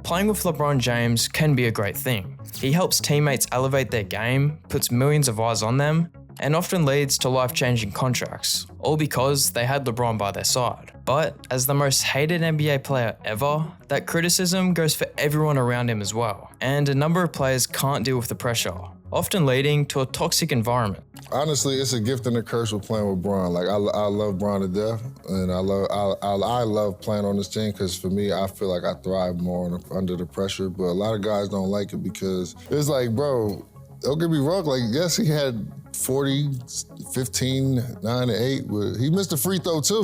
Playing with LeBron James can be a great thing. He helps teammates elevate their game, puts millions of eyes on them, and often leads to life-changing contracts, all because they had LeBron by their side. But as the most hated NBA player ever, that criticism goes for everyone around him as well, and a number of players can't deal with the pressure, often leading to a toxic environment. Honestly, it's a gift and a curse with playing with Bron. Like I love Bron to death, and I love playing on this team because for me, I feel like I thrive more under the pressure. But a lot of guys don't like it because it's like, bro, don't get me wrong. Like, yes, he had 40, 15, 9, and 8. But he missed a free throw too.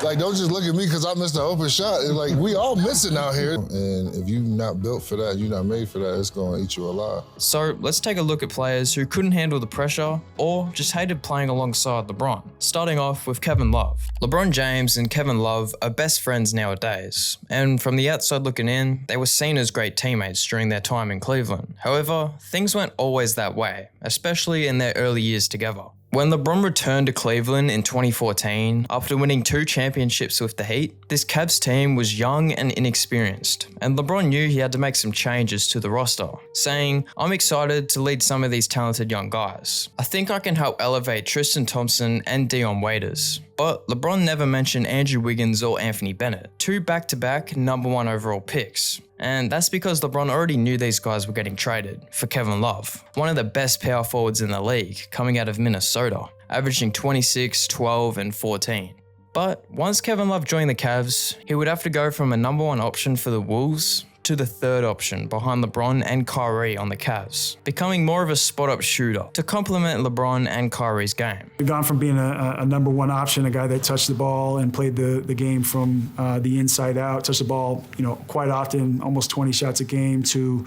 like, don't just look at me because I missed an open shot. It's like, we all missing out here. And if you're not built for that, you're not made for that, it's going to eat you alive. So let's take a look at players who couldn't handle the pressure or just hated playing alongside LeBron. Starting off with Kevin Love. LeBron James and Kevin Love are best friends nowadays. And from the outside looking in, they were seen as great teammates during their time in Cleveland. However, things weren't always that way, especially in their early years together. When LeBron returned to Cleveland in 2014, after winning 2 championships with the Heat, this Cavs team was young and inexperienced, and LeBron knew he had to make some changes to the roster, saying, "I'm excited to lead some of these talented young guys. I think I can help elevate Tristan Thompson and Dion Waiters." But LeBron never mentioned Andrew Wiggins or Anthony Bennett, 2 back-to-back #1 overall picks. And that's because LeBron already knew these guys were getting traded for Kevin Love, one of the best power forwards in the league, coming out of Minnesota, averaging 26, 12, and 14. But once Kevin Love joined the Cavs, he would have to go from a #1 option for the Wolves to the 3rd option behind LeBron and Kyrie on the Cavs, becoming more of a spot-up shooter to complement LeBron and Kyrie's game. We've gone from being a #1 option, a guy that touched the ball and played the game from the inside out, touched the ball, quite often, almost 20 shots a game, to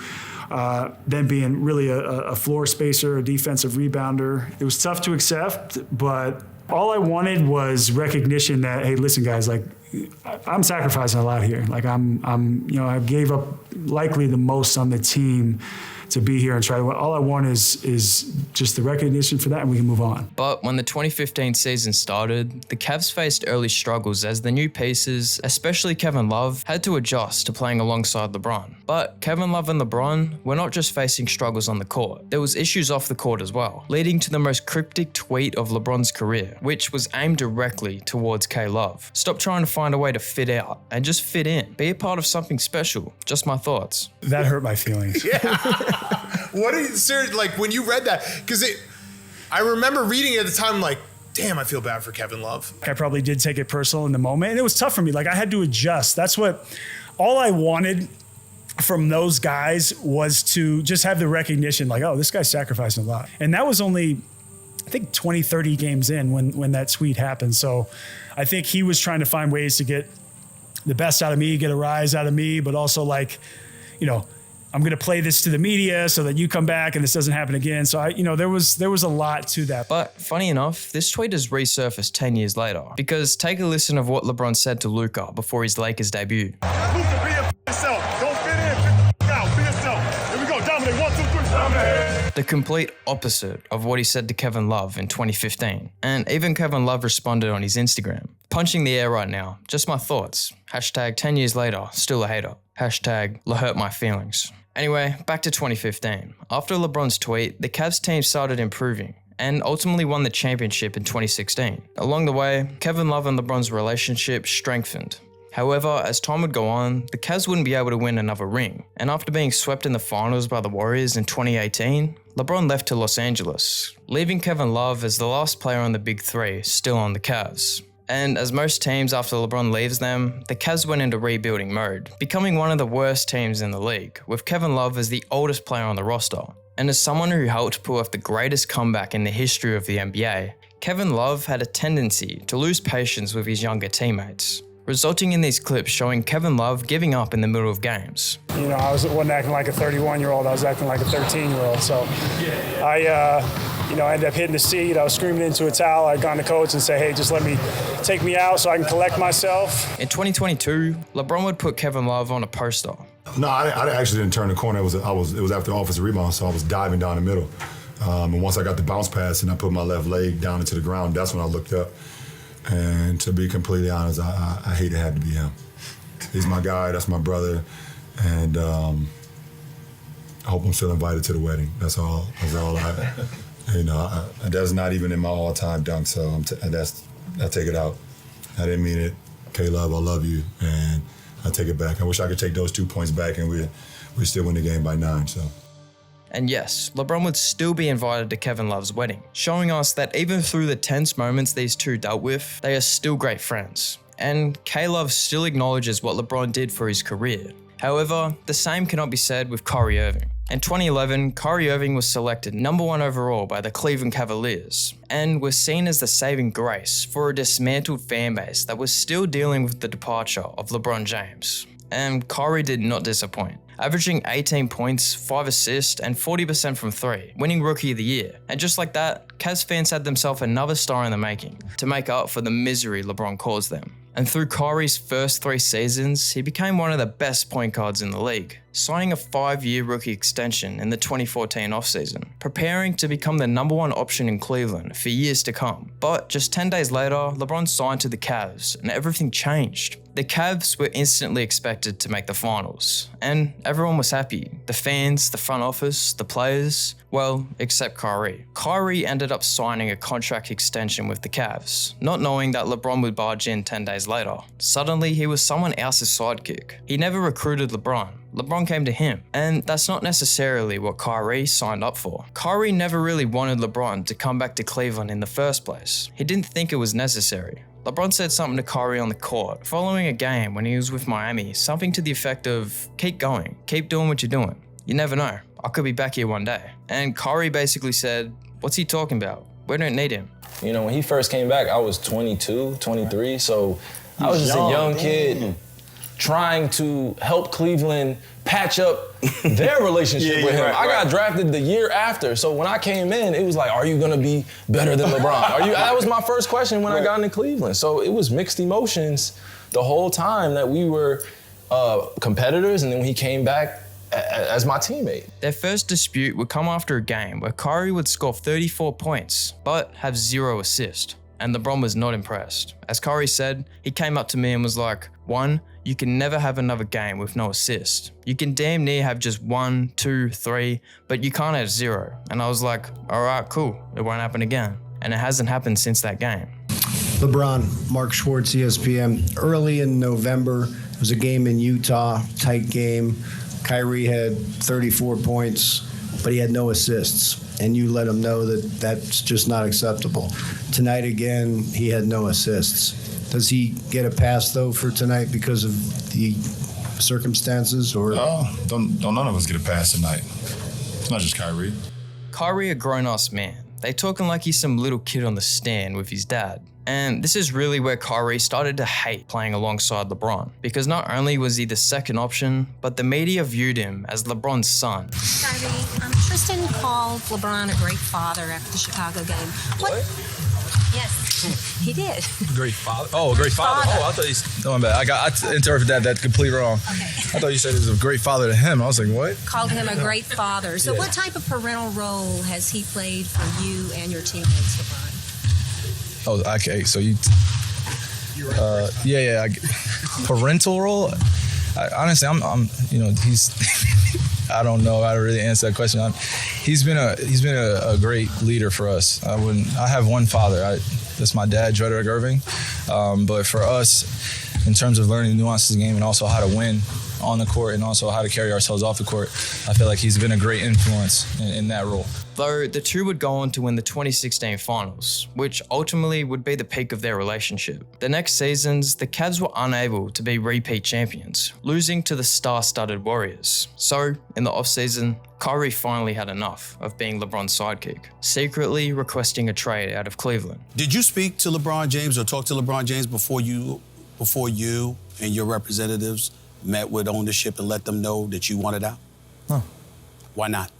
then being really a floor spacer, a defensive rebounder. It was tough to accept, but all I wanted was recognition that, hey, listen, guys, like, I'm sacrificing a lot here. Like, I gave up likely the most on the team to be here and try to. All I want is just the recognition for that, and we can move on. But when the 2015 season started, the Cavs faced early struggles as the new pieces, especially Kevin Love, had to adjust to playing alongside LeBron. But Kevin Love and LeBron were not just facing struggles on the court. There was issues off the court as well, leading to the most cryptic tweet of LeBron's career, which was aimed directly towards K-Love. Stop trying to find a way to fit out and just fit in. Be a part of something special. Just my thoughts. That hurt my feelings. Yeah. What are you, seriously, like, when you read that, because I remember reading it at the time, like, damn, I feel bad for Kevin Love. I probably did take it personal in the moment, and it was tough for me. Like, I had to adjust. All I wanted from those guys was to just have the recognition, like, oh, this guy's sacrificing a lot. And that was only, I think, 20, 30 games in when that tweet happened. So I think he was trying to find ways to get the best out of me, get a rise out of me, but also, like, I'm going to play this to the media so that you come back and this doesn't happen again. So there was a lot to that. But funny enough, this tweet has resurfaced 10 years later, because take a listen of what LeBron said to Luka before his Lakers debut. Luka, be yourself. Don't fit in. Out. Be yourself. Here we go. Dominate. 1, 2, 3. Dominate. The complete opposite of what he said to Kevin Love in 2015. And even Kevin Love responded on his Instagram. Punching the air right now. Just my thoughts. Hashtag 10 years later, still a hater. Hashtag hurt my feelings. Anyway, back to 2015. After LeBron's tweet, the Cavs team started improving and ultimately won the championship in 2016. Along the way, Kevin Love and LeBron's relationship strengthened. However, as time would go on, the Cavs wouldn't be able to win another ring. And after being swept in the finals by the Warriors in 2018, LeBron left to Los Angeles, leaving Kevin Love as the last player on the Big Three still on the Cavs. And as most teams after LeBron leaves them, the Cavs went into rebuilding mode, becoming one of the worst teams in the league, with Kevin Love as the oldest player on the roster. And as someone who helped pull off the greatest comeback in the history of the NBA, Kevin Love had a tendency to lose patience with his younger teammates, resulting in these clips showing Kevin Love giving up in the middle of games. I wasn't acting like a 31-year-old, I was acting like a 13-year-old. So I ended up hitting the seat. I was screaming into a towel. I'd gone to coach and say, hey, just take me out so I can collect myself. In 2022, LeBron would put Kevin Love on a poster. No, I actually didn't turn the corner. It was after offensive rebound, so I was diving down the middle. And once I got the bounce pass and I put my left leg down into the ground, that's when I looked up. And to be completely honest, I hate it had to be him. He's my guy. That's my brother. And I hope I'm still invited to the wedding. That's all that's not even in my all-time dunk, so I take it out. I didn't mean it. K-Love, I love you, and I take it back. I wish I could take those 2 points back, and we still win the game by 9, so. And yes, LeBron would still be invited to Kevin Love's wedding, showing us that even through the tense moments these two dealt with, they are still great friends. And K-Love still acknowledges what LeBron did for his career. However, the same cannot be said with Kyrie Irving. In 2011, Kyrie Irving was selected #1 overall by the Cleveland Cavaliers, and was seen as the saving grace for a dismantled fanbase that was still dealing with the departure of LeBron James. And Kyrie did not disappoint, averaging 18 points, 5 assists, and 40% from 3, winning Rookie of the Year. And just like that, Cavs fans had themselves another star in the making, to make up for the misery LeBron caused them. And through Kyrie's first 3 seasons, he became one of the best point guards in the league, signing a 5-year rookie extension in the 2014 offseason, preparing to become the #1 option in Cleveland for years to come. But just 10 days later, LeBron signed to the Cavs, and everything changed. The Cavs were instantly expected to make the finals, and everyone was happy. The fans, the front office, the players, well, except Kyrie. Kyrie ended up signing a contract extension with the Cavs, not knowing that LeBron would barge in 10 days later. Suddenly, he was someone else's sidekick. He never recruited LeBron. LeBron came to him, and that's not necessarily what Kyrie signed up for. Kyrie never really wanted LeBron to come back to Cleveland in the first place. He didn't think it was necessary. LeBron said something to Kyrie on the court following a game when he was with Miami, something to the effect of, keep going, keep doing what you're doing. You never know, I could be back here one day. And Kyrie basically said, what's he talking about? We don't need him. You know, when he first came back, I was 22, 23, so I was just a young kid trying to help Cleveland patch up their relationship with him. I got drafted the year after, so when I came in, it was like, are you gonna be better than LeBron? That was my first question when I got into Cleveland. So it was mixed emotions the whole time that we were competitors, and then when he came back as my teammate. Their first dispute would come after a game where Kyrie would score 34 points, but have 0 assists. And LeBron was not impressed. As Kyrie said, he came up to me and was like, 1, you can never have another game with no assist. You can damn near have just 1, 2, 3, but you can't have 0. And I was like, all right, cool, it won't happen again. And it hasn't happened since that game. LeBron, Mark Schwartz, ESPN. Early in November, it was a game in Utah, tight game. Kyrie had 34 points, but he had no assists. And you let him know that that's just not acceptable. Tonight again, he had no assists. Does he get a pass though for tonight because of the circumstances, or? No, don't none of us get a pass tonight. It's not just Kyrie. Kyrie a grown-ass man. They talking like he's some little kid on the stand with his dad. And this is really where Kyrie started to hate playing alongside LeBron, because not only was he the second option, but the media viewed him as LeBron's son. Kyrie, Tristan called LeBron a great father after the Chicago game. What? Yes, he did. Great father? Oh, a great father. Oh, I thought he's going back. I interpreted that completely wrong. Okay. I thought you said he was a great father to him. I was like, what? Called him a great father. So what type of parental role has he played for you and your teammates, LeBron? Oh, okay. So you, parental role. Honestly, I'm, he's, I don't know how to really answer that question. He's been a great leader for us. I have one father. That's my dad, Kyrie Irving. But for us, in terms of learning the nuances of the game and also how to win on the court and also how to carry ourselves off the court, I feel like he's been a great influence in that role. Though the two would go on to win the 2016 finals, which ultimately would be the peak of their relationship. The next seasons, the Cavs were unable to be repeat champions, losing to the star-studded Warriors. So, in the offseason, Kyrie finally had enough of being LeBron's sidekick, secretly requesting a trade out of Cleveland. Did you speak to LeBron James or talk to LeBron James before you and your representatives met with ownership and let them know that you wanted out? No. Why not?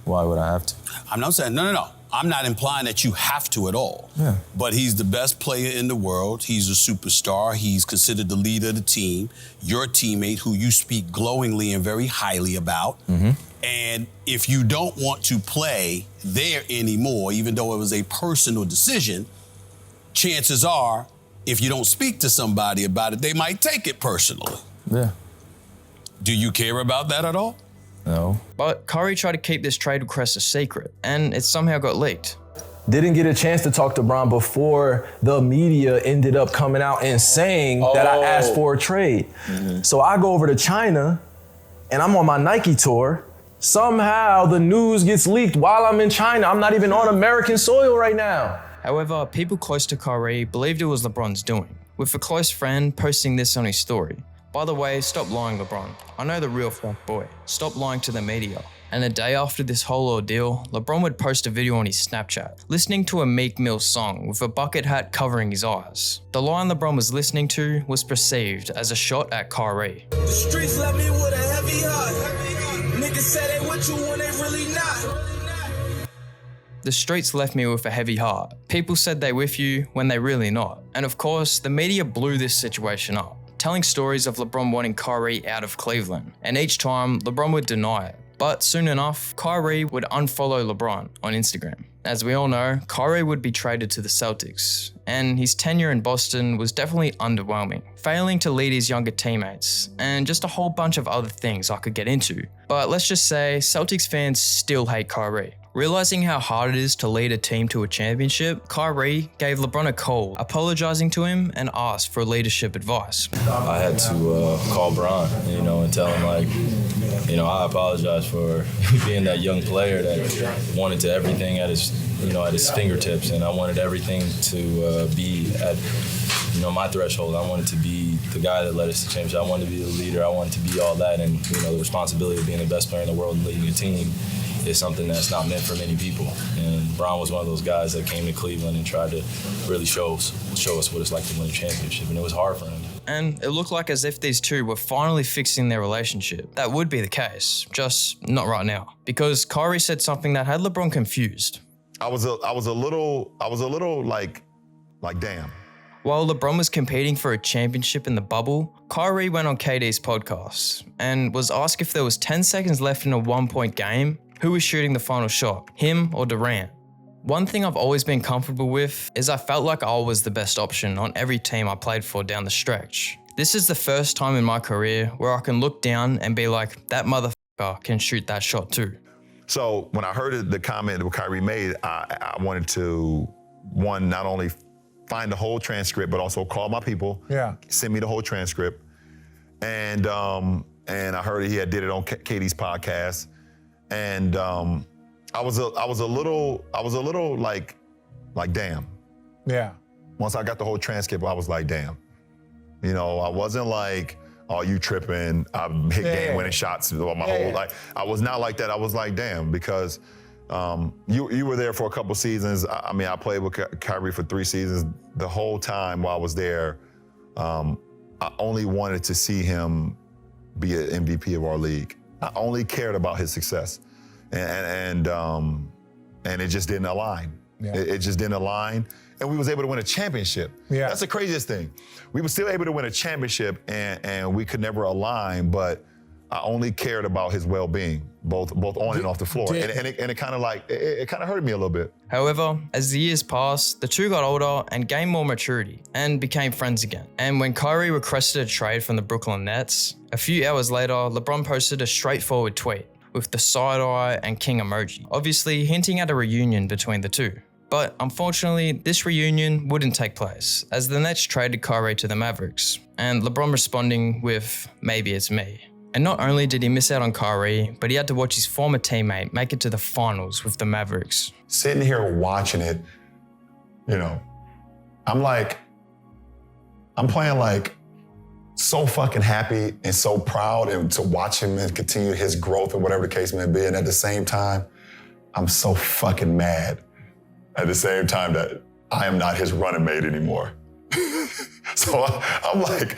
Why would I have to? I'm not saying, no. I'm not implying that you have to at all. Yeah. But he's the best player in the world. He's a superstar. He's considered the leader of the team. Your teammate, who you speak glowingly and very highly about. Mm-hmm. And if you don't want to play there anymore, even though it was a personal decision, chances are if you don't speak to somebody about it, they might take it personally. Yeah. Do you care about that at all? No. But Kyrie tried to keep this trade request a secret, and it somehow got leaked. Didn't get a chance to talk to Bron before the media ended up coming out and saying that I asked for a trade. So I go over to China and I'm on my Nike tour. Somehow the news gets leaked while I'm in China. I'm not even on American soil right now. However, people close to Kyrie believed it was LeBron's doing, with a close friend posting this on his story. By the way, stop lying, LeBron. I know the real fat boy. Stop lying to the media. And a day after this whole ordeal, LeBron would post a video on his Snapchat, listening to a Meek Mill song with a bucket hat covering his eyes. The line LeBron was listening to was perceived as a shot at Kyrie. The streets left me with a heavy heart. Niggas said they with you when they really not. The streets left me with a heavy heart. People said they with you when they really not. And of course, the media blew this situation up, telling stories of LeBron wanting Kyrie out of Cleveland. And each time, LeBron would deny it. But soon enough, Kyrie would unfollow LeBron on Instagram. As we all know, Kyrie would be traded to the Celtics, and his tenure in Boston was definitely underwhelming, failing to lead his younger teammates, and just a whole bunch of other things I could get into. But let's just say, Celtics fans still hate Kyrie. Realizing how hard it is to lead a team to a championship, Kyrie gave LeBron a call, apologizing to him and asked for leadership advice. I had to call Bron, and tell him I apologize for being that young player that wanted to everything at his fingertips, and I wanted everything to be at my threshold. I wanted to be the guy that led us to championship. I wanted to be the leader. I wanted to be all that, and the responsibility of being the best player in the world and leading a team is something that's not meant for many people. And Bron was one of those guys that came to Cleveland and tried to really show us what it's like to win a championship, and it was hard for him. And it looked like as if these two were finally fixing their relationship. That would be the case, just not right now. Because Kyrie said something that had LeBron confused. I was a little like damn. While LeBron was competing for a championship in the bubble, Kyrie went on KD's podcast and was asked if there was 10 seconds left in a 1-point game, who was shooting the final shot, him or Durant? One thing I've always been comfortable with is I felt like I was the best option on every team I played for down the stretch. This is the first time in my career where I can look down and be like, that motherfucker can shoot that shot too. So when I heard the comment that Kyrie made, I wanted to, not only find the whole transcript, but also call my people, send me the whole transcript. And I heard he did it on Katie's podcast. And I was a little like damn. Yeah. Once I got the whole transcript, I was like, damn. I wasn't like, oh, you tripping, I hit game-winning shots my whole life. I was not like that. I was like, damn, because you were there for a couple seasons. I played with Kyrie for 3 seasons. The whole time while I was there, I only wanted to see him be an MVP of our league. I only cared about his success, and it just didn't align. Yeah. It just didn't align, and we was able to win a championship. Yeah. That's the craziest thing. We were still able to win a championship, and we could never align. But I only cared about his well-being, both on and off the floor, and it kind of hurt me a little bit. However, as the years passed, the two got older and gained more maturity and became friends again. And when Kyrie requested a trade from the Brooklyn Nets, a few hours later, LeBron posted a straightforward tweet with the side eye and king emoji, obviously hinting at a reunion between the two. But unfortunately, this reunion wouldn't take place, as the Nets traded Kyrie to the Mavericks, and LeBron responding with, maybe it's me. And not only did he miss out on Kyrie, but he had to watch his former teammate make it to the finals with the Mavericks. Sitting here watching it, I'm playing like so fucking happy and so proud and to watch him and continue his growth or whatever the case may be. And at the same time, I'm so fucking mad at the same time that I am not his running mate anymore. So I'm like,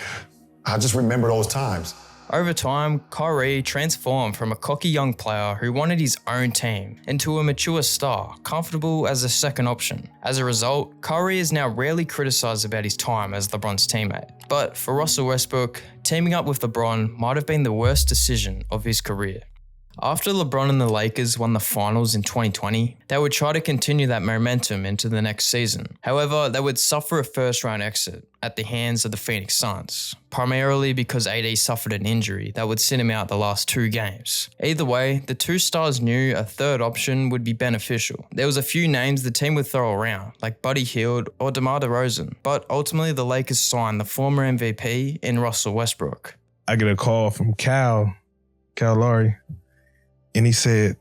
I just remember those times. Over time, Kyrie transformed from a cocky young player who wanted his own team into a mature star, comfortable as a second option. As a result, Kyrie is now rarely criticized about his time as LeBron's teammate. But for Russel Westbrook, teaming up with LeBron might have been the worst decision of his career. After LeBron and the Lakers won the finals in 2020, they would try to continue that momentum into the next season. However, they would suffer a first-round exit at the hands of the Phoenix Suns, primarily because AD suffered an injury that would sit him out the last 2 games. Either way, the two stars knew a third option would be beneficial. There was a few names the team would throw around, like Buddy Hield or DeMar DeRozan, but ultimately the Lakers signed the former MVP in Russel Westbrook. I get a call from Cal Lowry, and he said,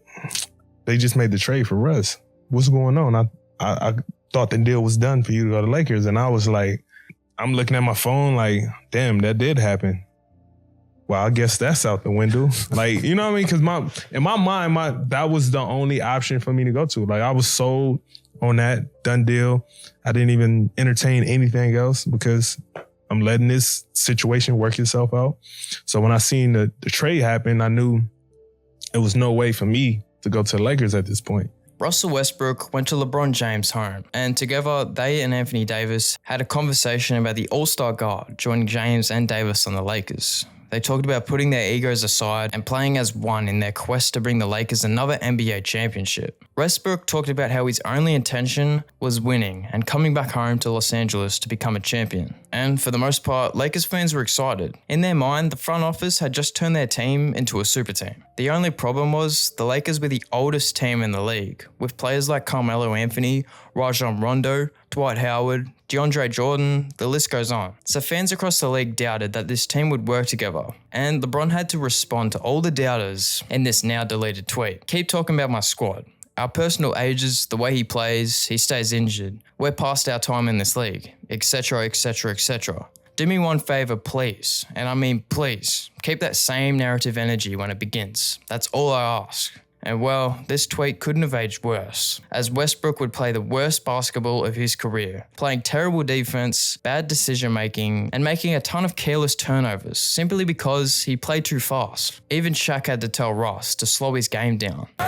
they just made the trade for Russ. What's going on? I thought the deal was done for you to go to Lakers. And I was like, I'm looking at my phone like, damn, that did happen. Well, I guess that's out the window. Like, you know what I mean? Because in my mind, that was the only option for me to go to. Like, I was sold on that, done deal. I didn't even entertain anything else because I'm letting this situation work itself out. So when I seen the trade happen, I knew it was no way for me to go to the Lakers at this point. Russel Westbrook went to LeBron James' home, and together they and Anthony Davis had a conversation about the All-Star guard joining James and Davis on the Lakers. They talked about putting their egos aside and playing as one in their quest to bring the Lakers another NBA championship. Westbrook talked about how his only intention was winning and coming back home to Los Angeles to become a champion. And for the most part, Lakers fans were excited. In their mind, the front office had just turned their team into a super team. The only problem was the Lakers were the oldest team in the league, with players like Carmelo Anthony, Rajon Rondo, Dwight Howard, DeAndre Jordan, the list goes on. So fans across the league doubted that this team would work together, and LeBron had to respond to all the doubters in this now deleted tweet. Keep talking about my squad. Our personal ages, the way he plays, he stays injured. We're past our time in this league, etc, etc, etc. Do me one favor, please, and I mean please, keep that same narrative energy when it begins. That's all I ask. And well, this tweet couldn't have aged worse, as Westbrook would play the worst basketball of his career, playing terrible defense, bad decision making, and making a ton of careless turnovers simply because he played too fast. Even Shaq had to tell Ross to slow his game down. Come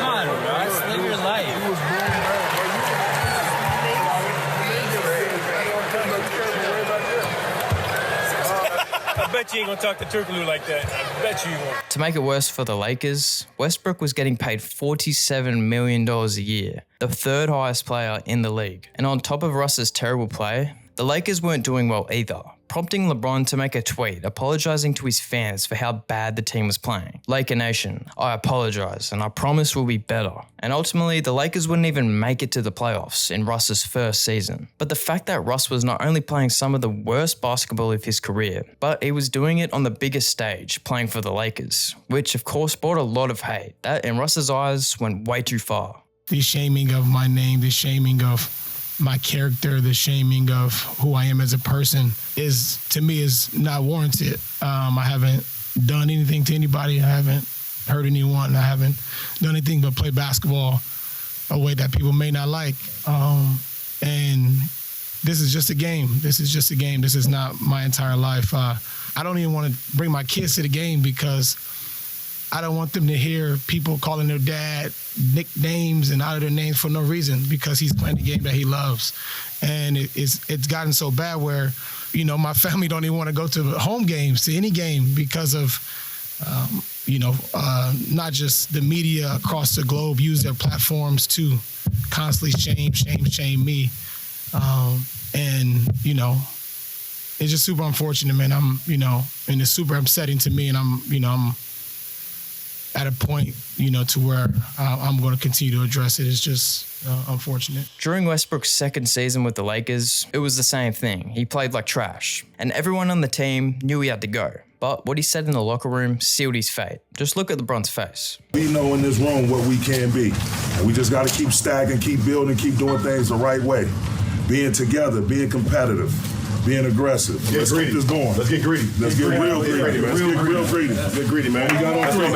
on, Ross, live your life. I bet you ain't gonna talk to Turkaloo like that. I bet you won't. To make it worse for the Lakers, Westbrook was getting paid $47 million a year, the third highest player in the league. And on top of Russ's terrible play, the Lakers weren't doing well either, prompting LeBron to make a tweet apologizing to his fans for how bad the team was playing. Laker Nation, I apologize and I promise we'll be better. And ultimately, the Lakers wouldn't even make it to the playoffs in Russ's first season. But the fact that Russ was not only playing some of the worst basketball of his career, but he was doing it on the biggest stage, playing for the Lakers, which of course brought a lot of hate. That, in Russ's eyes, went way too far. The shaming of my name, the shaming of my character, the shaming of who I am as a person is, to me, is not warranted. I haven't done anything to anybody. I haven't hurt anyone. I haven't done anything but play basketball a way that people may not like. And this is just a game. This is just a game. This is not my entire life. I don't even want to bring my kids to the game because I don't want them to hear people calling their dad nicknames and out of their names for no reason because he's playing the game that he loves. And it's gotten so bad where, you know, my family don't even want to go to home games, to any game because of, not just the media across the globe use their platforms to constantly shame me. It's just super unfortunate, man. And it's super upsetting to me, and I'm at a point, to where I'm going to continue to address it. It's just unfortunate. During Westbrook's second season with the Lakers, it was the same thing. He played like trash, and everyone on the team knew he had to go. But what he said in the locker room sealed his fate. Just look at LeBron's face. We know in this room what we can be. And we just got to keep stacking, keep building, keep doing things the right way. Being together, being competitive, being aggressive. Let's keep this going. Let's get greedy. Let's get real greedy, man. Let's get real greedy. Let's get greedy, man. We got on three.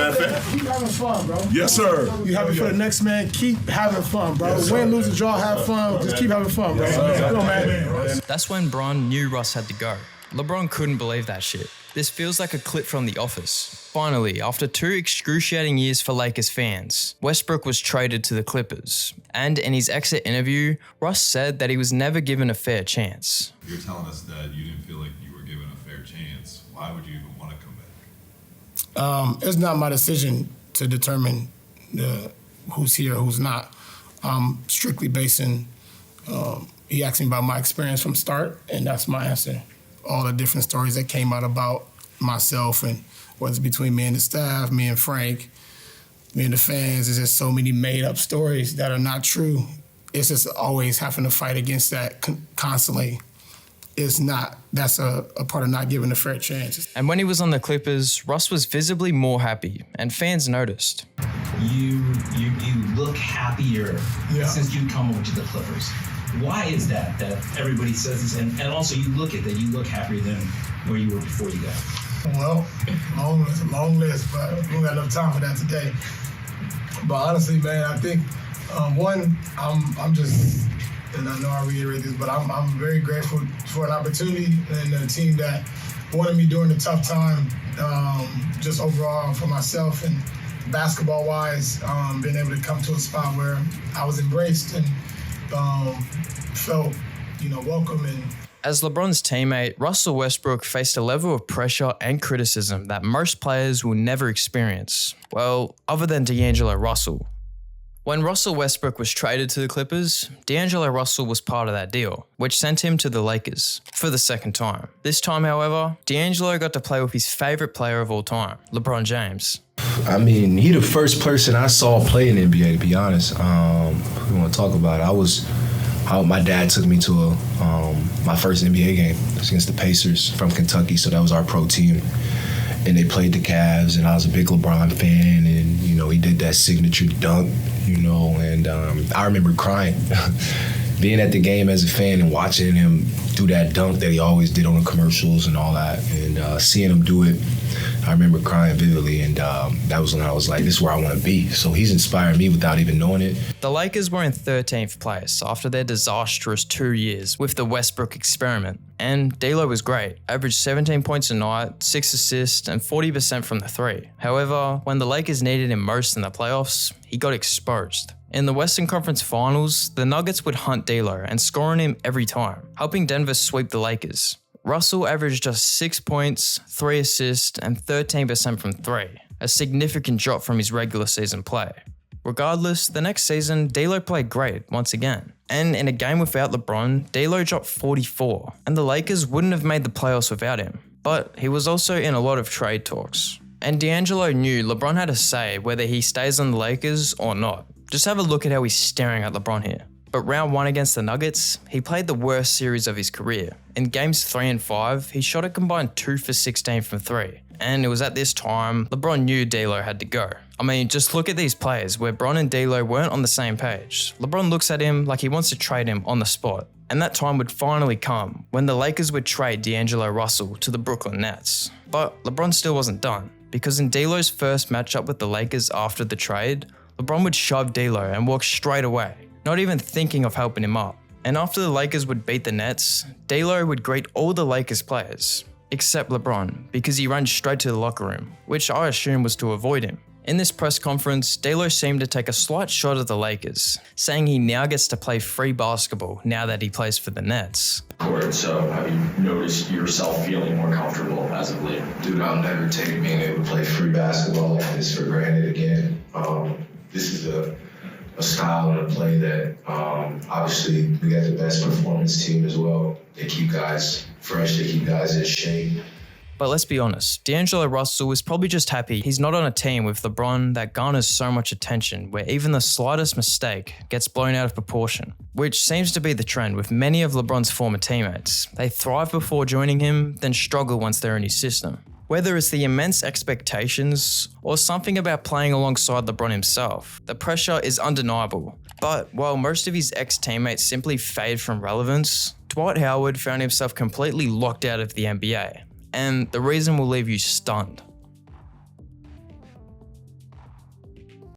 Keep having fun, bro. Yes, sir. You happy for the next man, keep having fun, bro. Yes, win, lose, or draw, have fun. Just keep having fun, bro. Come on, man. That's when Bron knew Russ had to go. LeBron couldn't believe that shit. This feels like a clip from The Office. Finally, after 2 excruciating years for Lakers fans, Westbrook was traded to the Clippers. And in his exit interview, Russ said that he was never given a fair chance. You're telling us that you didn't feel like you were given a fair chance. Why would you even want to come back? It's not my decision to determine who's here, who's not. Strictly basing, he asked me about my experience from start, and that's my answer. All the different stories that came out about myself, and whether it's between me and the staff, me and Frank, me and the fans, there's just so many made up stories that are not true. It's just always having to fight against that constantly. That's a part of not giving a fair chance. And when he was on the Clippers, Russ was visibly more happy, and fans noticed. You look happier since you come over to the Clippers. Why is that everybody says this? And also you look happier than where you were before you got. Well, long list, but we don't got enough time for that today. But honestly, man, I think one, I'm just, and I know I reiterate this, but I'm very grateful for an opportunity and a team that wanted me during the tough time, just overall for myself and basketball-wise, being able to come to a spot where I was embraced and felt, welcome. And as LeBron's teammate, Russell Westbrook faced a level of pressure and criticism that most players will never experience. Well, other than D'Angelo Russell. When Russell Westbrook was traded to the Clippers, D'Angelo Russell was part of that deal, which sent him to the Lakers for the second time. This time, however, D'Angelo got to play with his favorite player of all time, LeBron James. I mean, he the first person I saw play in the NBA, to be honest. If we want to talk about it, my dad took me to my first NBA game. It was against the Pacers from Kentucky, so that was our pro team. And they played the Cavs, and I was a big LeBron fan, and, he did that signature dunk, and I remember crying. Being at the game as a fan and watching him do that dunk that he always did on the commercials and all that, and seeing him do it, I remember crying vividly, and that was when I was like, this is where I want to be. So he's inspired me without even knowing it. The Lakers were in 13th place after their disastrous 2 years with the Westbrook experiment. And D'Lo was great, averaged 17 points a night, 6 assists, and 40% from the 3. However, when the Lakers needed him most in the playoffs, he got exposed. In the Western Conference Finals, the Nuggets would hunt D'Lo and score on him every time, helping Denver sweep the Lakers. Russell averaged just 6 points, 3 assists, and 13% from 3, a significant drop from his regular season play. Regardless, the next season, D'Lo played great once again. And in a game without LeBron, D'Lo dropped 44, and the Lakers wouldn't have made the playoffs without him. But he was also in a lot of trade talks. And D'Angelo knew LeBron had a say whether he stays on the Lakers or not. Just have a look at how he's staring at LeBron here. But round 1 against the Nuggets, he played the worst series of his career. In games 3 and 5, he shot a combined 2 for 16 from 3. And it was at this time, LeBron knew D'Lo had to go. I mean, just look at these plays where Bron and D'Lo weren't on the same page. LeBron looks at him like he wants to trade him on the spot. And that time would finally come when the Lakers would trade D'Angelo Russell to the Brooklyn Nets. But LeBron still wasn't done, because in D'Lo's first matchup with the Lakers after the trade, LeBron would shove D'Lo and walk straight away, not even thinking of helping him up. And after the Lakers would beat the Nets, D'Lo would greet all the Lakers players, except LeBron, because he ran straight to the locker room, which I assume was to avoid him. In this press conference, D'Lo seemed to take a slight shot at the Lakers, saying he now gets to play free basketball now that he plays for the Nets. So have you noticed yourself feeling more comfortable as of late? Dude, I'll never take being able to play free basketball like this for granted again. This is a style and a play that obviously we got the best performance team as well. They keep guys fresh, they keep guys in shape. But let's be honest, D'Angelo Russell is probably just happy he's not on a team with LeBron that garners so much attention, where even the slightest mistake gets blown out of proportion, which seems to be the trend with many of LeBron's former teammates. They thrive before joining him, then struggle once they're in his system. Whether it's the immense expectations or something about playing alongside LeBron himself, the pressure is undeniable. But while most of his ex-teammates simply fade from relevance, Dwight Howard found himself completely locked out of the NBA. And the reason will leave you stunned.